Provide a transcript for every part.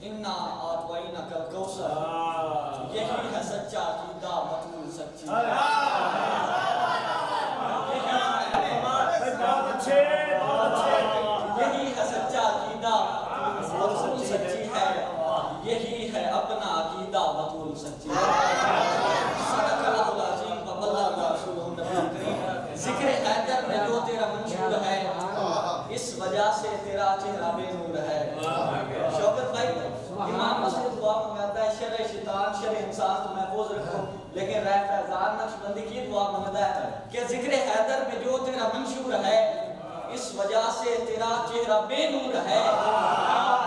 इन्ना आतवाइना कल कौसर, यही है सच्चा अकीदा मतलूब सच्ची। यही है सच्चा अकीदा मतलूब सच्ची है, यही है अपना अकीदा मतलूब सच्ची है। जिक्र हैदर में जो तेरा मंशूर है, इस वजह से तेरा चेहरा बेनूर है। शौकत भाई, इमाम मस्जिद दुआ मांगता है शर शैतान शर इंसान तो महफूज रखो, लेकिन रह फैजान नक्शबंदी की दुआ मांगता है कि जिक्र हैदर में जो तेरा मंशूर है, इस वजह से तेरा चेहरा बेनूर है।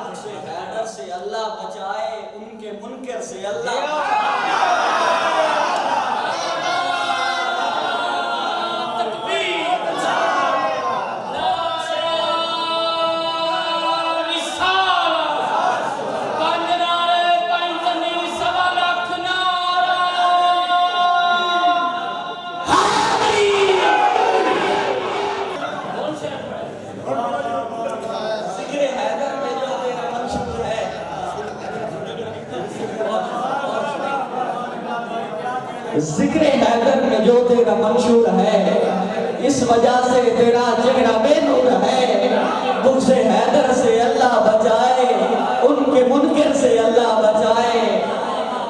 उनसे हैदर से अल्लाह बचाए, उनके मुनकर से अल्लाह जिक्र हैदर में जो तेरा मंशूर है, इस वजह से तेरा चेहरा बेनूर है। मुझसे हैदर से अल्लाह बचाए, उनके मुनकर से अल्लाह बचाए।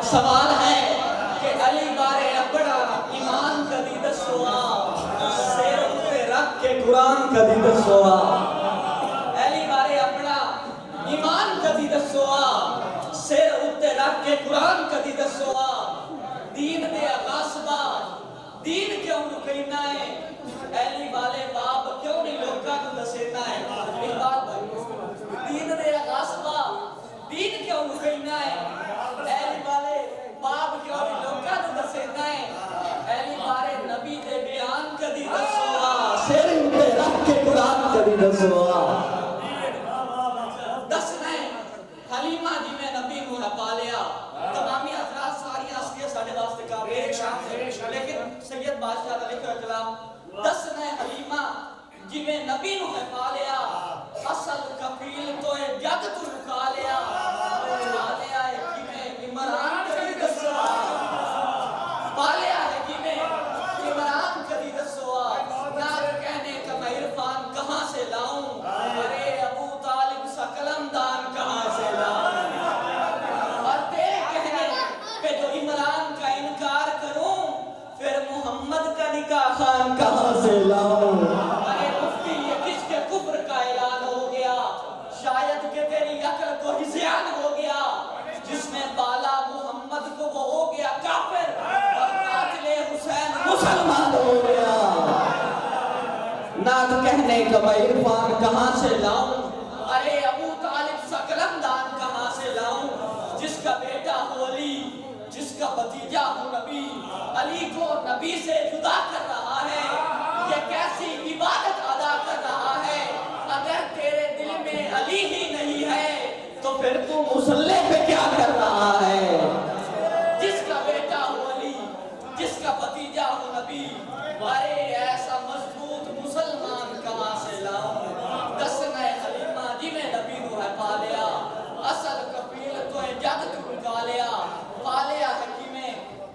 सवाल है कि अली बारे अपना ईमान कदी दसोआ, सिर पे रख के कुरान कदी दसोआ। अली बारे अपना ईमान कदी दसोआ, सिर उत्ते रख के कुरान कदी दसोआ। दीन दे आकाशबा दीन क्यों लुकैना है, अली वाले बाप क्यों नहीं लोकां नूं दसेना है। इकबाल भाई, दीन दे आकाशबा दीन क्यों लुकैना है, अली वाले बाप क्यों नहीं लोकां नूं दसेना है। अली बारे नबी दे बयान कदी दसोआ, सिर उत्ते रख के कुरान कदी दसोआ। दसना है हलीमा जी ने नबी नूं पालिया, तमामी अफराद सारी हस्तियां साडे वास्ते काबिल है, लेकिन सैयद बादशाह दा लिखा कलाम दसना हलीमा जिवें नबी नूं है पालिया, असल कफील तो ए जग तू लुका लिया। पालिया है जिवें इमरान कदी दसोआ, पालिया है जिवें इमरान कदी दसोआ। ना कहने का मैं इरफान कहां से लाऊं, अरे अबू तालिब सा कलमदान कहां से लाऊं। मोहम्मद का निकाह खान कहां से लाऊं। अरे मुफ्ती ये किसके कुफ्र का ऐलान हो गया, शायद कि तेरी अक्ल को हिज़्यान हो गया। जिसने पाला मोहम्मद को वो हो गया काफिर, और कातिले हुसैन मुसलमान हो गया। नात कहने का मैं इरफान कहां से लाऊं, अरे अबू तालिब सा कलमदान कहां से लाऊं। जिसका बेटा हो अली, जिसका भतीजा हो नबी, अली को नबी से जुदा कर रहा है, ये कैसी इबादत अदा कर रहा है। अगर तेरे दिल में अली ही नहीं है, तो फिर तू मुसल्ले पे क्या कर रहा है। जिसका बेटा हो अली, जिसका भतीजा हो नबी, अरे ऐसा मजबूत मुसलमान कहां से लाऊं। दसना हलीमा जिवें नबी नूं है पालिया, असल कफील तो ए जग तू लुका लिया। पालिया हकीमे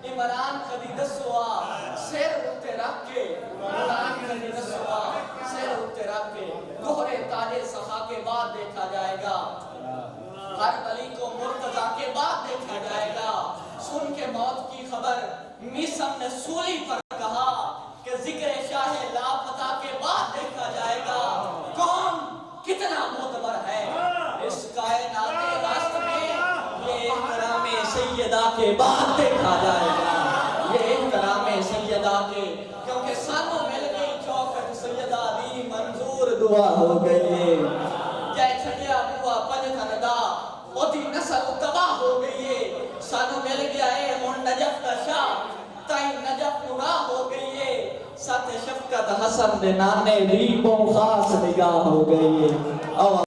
इमरान कदी दसोआ, सिर उत्ते रख के कुरान कदी दसोआ, सिर उत्ते रख के। दोहरे ताजे सखा के बाद देखा जाएगा, हर अली को मुर्तजा के बाद देखा जाएगा। सुन के मौत की खबर मिसम ने सूली पर कहा कि जिक्र शाह लापता के बाद देखा जाएगा। कौन कितना मोतबर है इस कायनात रास्त में, ये इकराम सैयदा के बाद देखा जाएगा। ये इकराम सैयदा के, क्योंकि सानू मिल गई चौखट सैयदा दी मंजूर दुआ हो गई। जय छड़िया बुआ पंजथन दा ओदी नस्ल तबाह हो गई है। सानू मिल गया है हुण नजफ दा शाह, ताई नजफ पूरा हो गई है। सत शफकत हसन दे नाने दी बो खास निगाह हो गई है।